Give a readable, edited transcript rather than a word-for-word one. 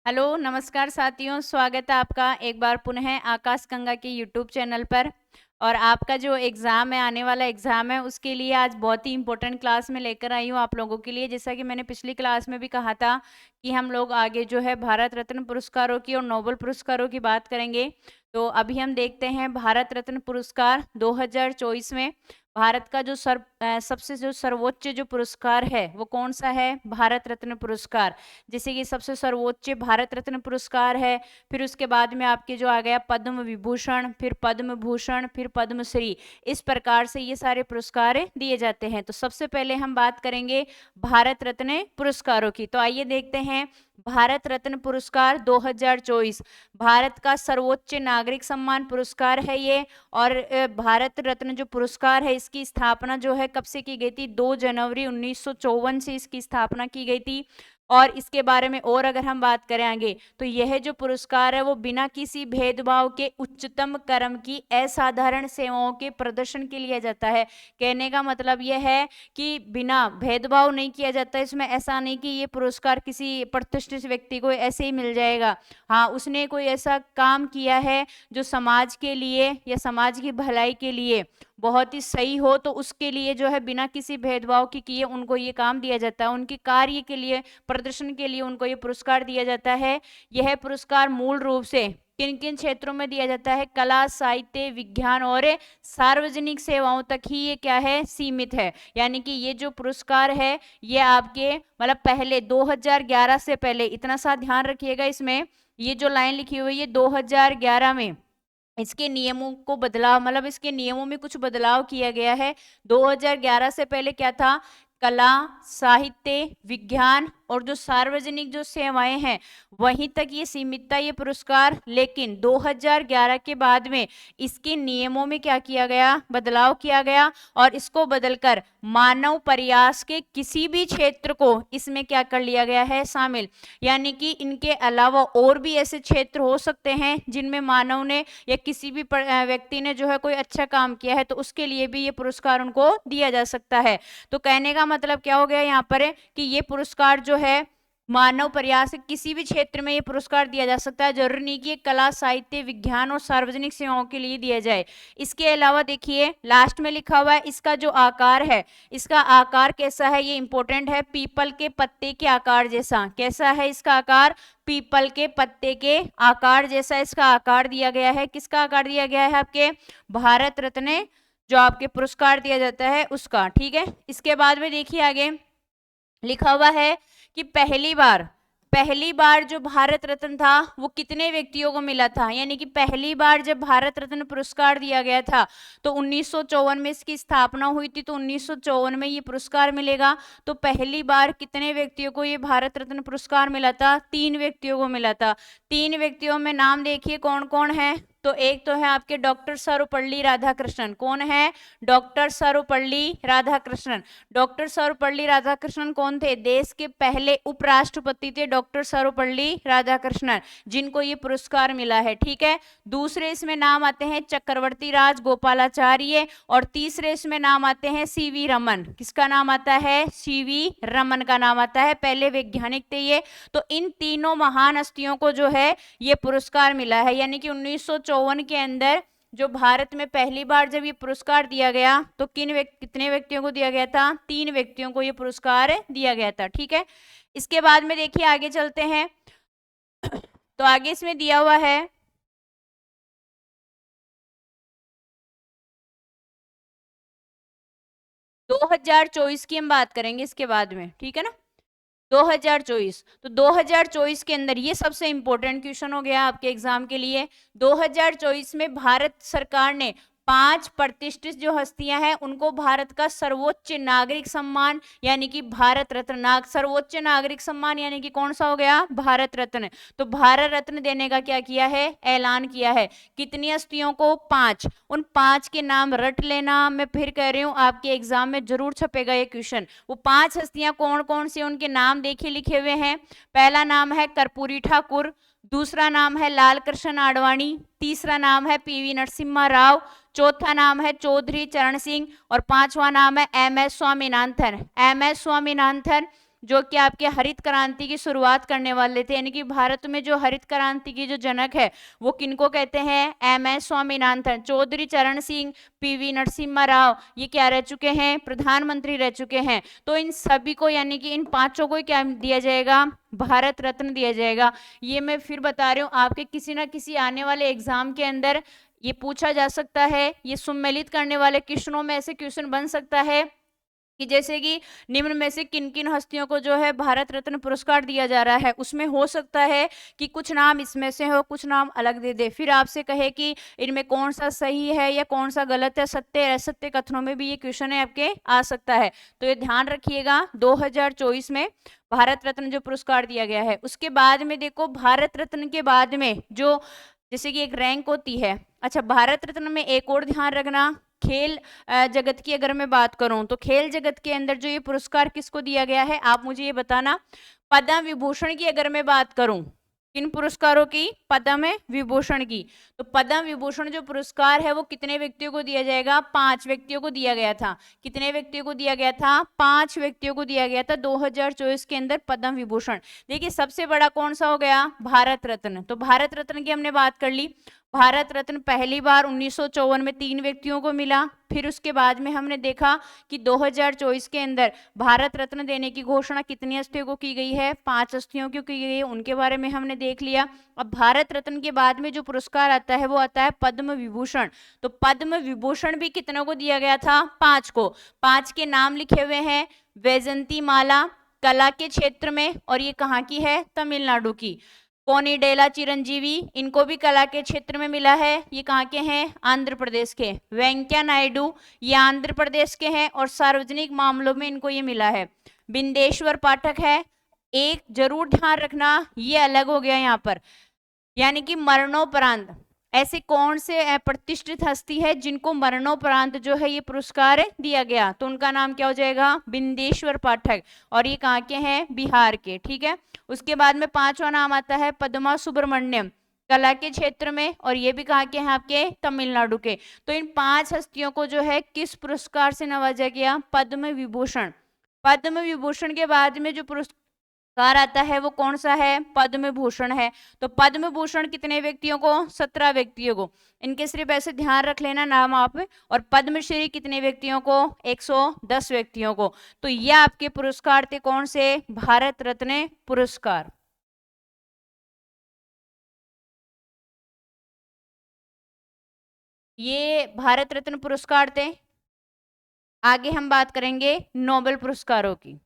Hello, नमस्कार साथियों, स्वागत है आपका एक बार पुनः आकाश गंगा के यूट्यूब चैनल पर। और आपका जो एग्ज़ाम है, आने वाला एग्ज़ाम है, उसके लिए आज बहुत ही इम्पोर्टेंट क्लास में लेकर आई हूँ आप लोगों के लिए। जैसा कि मैंने पिछली क्लास में भी कहा था कि हम लोग आगे जो है भारत रत्न पुरस्कारों की और नोबेल पुरस्कारों की बात करेंगे। तो अभी हम देखते हैं भारत रत्न पुरस्कार 2024 में भारत का जो सबसे जो सर्वोच्च जो पुरस्कार है वो कौन सा है? भारत रत्न पुरस्कार। जैसे कि सबसे सर्वोच्च भारत रत्न पुरस्कार है, फिर उसके बाद में आपके जो आ गया पद्म विभूषण, फिर पद्म भूषण, फिर पद्मश्री। इस प्रकार से ये सारे पुरस्कार दिए जाते हैं। तो सबसे पहले हम बात करेंगे भारत रत्न पुरस्कारों की। तो आइए देखते हैं भारत रत्न पुरस्कार 2024 भारत का सर्वोच्च नागरिक सम्मान पुरस्कार है ये। और भारत रत्न जो पुरस्कार है इसकी स्थापना जो है कब से की गई थी? 2 जनवरी 1954 से इसकी स्थापना की गई थी। और इसके बारे में और अगर हम बात करें आगे, तो यह जो पुरस्कार है वो बिना किसी भेदभाव के उच्चतम कर्म की असाधारण सेवाओं के प्रदर्शन के लिए जाता है। कहने का मतलब यह है कि बिना भेदभाव नहीं किया जाता। इसमें ऐसा नहीं कि ये पुरस्कार किसी प्रतिष्ठित व्यक्ति को ऐसे ही मिल जाएगा। हाँ, उसने कोई ऐसा काम किया है जो समाज के लिए या समाज की भलाई के लिए बहुत ही सही हो, तो उसके लिए जो है बिना किसी भेदभाव के किए उनको ये काम दिया जाता है। उनके कार्य के लिए, प्रदर्शन के लिए उनको ये पुरस्कार दिया जाता है। यह पुरस्कार मूल रूप से किन किन क्षेत्रों में दिया जाता है? कला, साहित्य, विज्ञान और सार्वजनिक सेवाओं तक ही ये क्या है? सीमित है। यानी कि ये जो पुरस्कार है ये आपके मतलब पहले 2011 से पहले, इतना सा ध्यान रखिएगा इसमें, ये जो लाइन लिखी हुई है 2011 में इसके नियमों को बदलाव, मतलब इसके नियमों में कुछ बदलाव किया गया है। 2011 से पहले क्या था? कला, साहित्य, विज्ञान और जो सार्वजनिक जो सेवाएं हैं वहीं तक ये सीमित था ये पुरस्कार। लेकिन 2011 के बाद में इसके नियमों में क्या किया गया? बदलाव किया गया और इसको बदलकर मानव प्रयास के किसी भी क्षेत्र को इसमें क्या कर लिया गया है? शामिल। यानी कि इनके अलावा और भी ऐसे क्षेत्र हो सकते हैं जिनमें मानव ने या किसी भी व्यक्ति ने जो है कोई अच्छा काम किया है, तो उसके लिए भी ये पुरस्कार उनको दिया जा सकता है। तो कहने का मतलब क्या हो गया यहाँ पर कि ये पुरस्कार जो है मानव प्रयास किसी भी क्षेत्र में ये पुरस्कार दिया जा सकता है। जरूरी नहीं कि कला, साहित्य, विज्ञान और सार्वजनिक सेवाओं के लिए दिया जाए। इसके अलावा देखिए लास्ट में लिखा हुआ है इसका जो आकार है, इसका आकार कैसा है? ये इंपॉर्टेंट है। पीपल के पत्ते के आकार जैसा। कैसा है इसका आकार? पीपल के पत्ते के आकार जैसा इसका आकार दिया गया है। किसका आकार दिया गया है? आपके भारत रत्न जो आपके पुरस्कार दिया जाता है उसका। ठीक है, इसके बाद में देखिए आगे लिखा हुआ है कि पहली बार जो भारत रत्न था वो कितने व्यक्तियों को मिला था? यानी कि पहली बार जब भारत रत्न पुरस्कार दिया गया था तो 1954 में इसकी स्थापना हुई थी, तो 1954 में ये पुरस्कार मिलेगा। तो पहली बार कितने व्यक्तियों को ये भारत रत्न पुरस्कार मिला था? 3 व्यक्तियों को मिला था। 3 व्यक्तियों में नाम देखिए कौन कौन है। तो एक तो है आपके डॉक्टर सर्वपल्ली राधाकृष्णन। कौन है? डॉक्टर सर्वपल्ली राधाकृष्णन। डॉक्टर सर्वपल्ली राधाकृष्णन कौन थे? देश के पहले उपराष्ट्रपति थे डॉक्टर सर्वपल्ली राधाकृष्णन, जिनको ये पुरस्कार मिला है। ठीक है, दूसरे इसमें नाम आते हैं चक्रवर्ती राज गोपालाचार्य और तीसरे इसमें नाम आते हैं सीवी रमन। किसका नाम आता है? सीवी रमन का नाम आता है। पहले वैज्ञानिक थे ये। तो इन तीनों महान हस्तियों को जो है ये पुरस्कार मिला है। यानी कि 1954 के अंदर जो भारत में पहली बार जब ये पुरस्कार दिया गया तो कितने व्यक्तियों को दिया गया था? 3 व्यक्तियों को ये पुरस्कार दिया गया था। ठीक है, इसके बाद में देखिए आगे चलते हैं। तो आगे इसमें दिया हुआ है 2024 की हम बात करेंगे इसके बाद में। ठीक है ना, 2024। तो 2024 के अंदर ये सबसे इंपॉर्टेंट क्वेश्चन हो गया आपके एग्जाम के लिए। 2024 में भारत सरकार ने 5 प्रतिष्ठित जो हस्तियां हैं उनको भारत का सर्वोच्च नागरिक सम्मान यानी कि भारत रत्न, सर्वोच्च नागरिक सम्मान यानी कि कौन सा हो गया? भारत रत्न। तो भारत रत्न देने का क्या किया है? ऐलान किया है। कितनी हस्तियों को? 5। उन 5 के नाम रट लेना। मैं फिर कह रही हूं आपके एग्जाम में जरूर छपेगा ये क्वेश्चन। वो 5 हस्तियां कौन कौन सी, उनके नाम देखिए लिखे हुए हैं। पहला नाम है कर्पूरी ठाकुर, दूसरा नाम है लाल कृष्ण आडवाणी, तीसरा नाम है पीवी नरसिम्हा राव, चौथा नाम है चौधरी चरण सिंह और 5वां नाम है M S Swaminathan. M S Swaminathan जो कि आपके हरित क्रांति की शुरुआत करने वाले थे। यानी कि भारत में जो हरित क्रांति की जो जनक है वो किनको कहते हैं? एम.एस. स्वामीनाथन, चौधरी चरण सिंह, पी.वी. नरसिम्हा राव, ये क्या रह चुके हैं? प्रधानमंत्री रह चुके हैं। तो इन सभी को यानी कि इन पांचों को क्या दिया जाएगा? भारत रत्न दिया जाएगा। ये मैं फिर बता रही हूँ, आपके किसी ना किसी आने वाले एग्जाम के अंदर ये पूछा जा सकता है। ये सम्मिलित करने वाले क्वेश्चनों में ऐसे क्वेश्चन बन सकता है कि जैसे कि निम्न में से किन किन हस्तियों को जो है भारत रत्न पुरस्कार दिया जा रहा है। उसमें हो सकता है कि कुछ नाम इसमें से हो, कुछ नाम अलग दे दे, फिर आपसे कहे कि इनमें कौन सा सही है या कौन सा गलत है। सत्य असत्य कथनों में भी ये क्वेश्चन है आपके आ सकता है। तो ये ध्यान रखिएगा, 2024 में भारत रत्न जो पुरस्कार दिया गया है। उसके बाद में देखो, भारत रत्न के बाद में जो जैसे कि एक रैंक होती है। अच्छा, भारत रत्न में एक और ध्यान रखना, खेल जगत की अगर मैं बात करूं तो खेल जगत के अंदर जो ये पुरस्कार किसको दिया गया है, आप मुझे ये बताना। पद्म विभूषण की अगर मैं बात करूं, किन पुरस्कारों की? पद्म विभूषण की। तो पद्म विभूषण जो पुरस्कार है वो कितने व्यक्तियों को दिया जाएगा? 5 व्यक्तियों को दिया गया था। कितने व्यक्तियों को दिया गया था? 5 व्यक्तियों को दिया गया था 2024 के अंदर पद्म विभूषण। देखिए, सबसे बड़ा कौन सा हो गया? भारत रत्न। तो भारत रत्न की हमने बात कर ली। भारत रत्न पहली बार 1954 में 3 व्यक्तियों को मिला। फिर उसके बाद में हमने देखा कि 2024 के अंदर भारत रत्न देने की घोषणा कितनी हस्तियों को की गई है? 5 हस्तियों को की गई है। उनके बारे में हमने देख लिया। अब भारत रत्न के बाद में जो पुरस्कार आता है वो आता है पद्म विभूषण। तो पद्म विभूषण भी कितनों को दिया गया था? 5 को। 5 के नाम लिखे हुए हैं, वैजंती माला कला के क्षेत्र में, और ये कहाँ की है? तमिलनाडु की। कोनिडेला चिरंजीवी, इनको भी कला के क्षेत्र में मिला है। ये कहाँ के हैं? आंध्र प्रदेश के। वेंकैया नायडू, ये आंध्र प्रदेश के हैं और सार्वजनिक मामलों में इनको ये मिला है। बिंदेश्वर पाठक है। एक जरूर ध्यान रखना, ये अलग हो गया यहाँ पर, यानी कि मरणोपरांत ऐसे कौन से प्रतिष्ठित हस्ती है जिनको मरणोपरांत जो है ये पुरस्कार दिया गया? तो उनका नाम क्या हो जाएगा? बिंदेश्वर पाठक। और ये कहाँ के हैं? बिहार के। ठीक है। उसके बाद में 5वां नाम आता है पद्मा सुब्रमण्यम, कला के क्षेत्र में, और ये भी कहाँ के हैं? आपके तमिलनाडु के। तो इन 5 हस्तियों को जो है किस पुरस्कार से नवाजा गया? पद्म विभूषण। पद्म विभूषण के बाद में जो पुरस्कार आता है वो कौन सा है? पद्म भूषण है। तो पद्म भूषण कितने व्यक्तियों को? 17 व्यक्तियों को। इनके सिर्फ ऐसे ध्यान रख लेना नाम आप। और पद्मश्री कितने व्यक्तियों को? 110 व्यक्तियों को। तो ये आपके पुरस्कार थे कौन से? भारत रत्न पुरस्कार। ये भारत रत्न पुरस्कार थे। आगे हम बात करेंगे नोबेल पुरस्कारों की।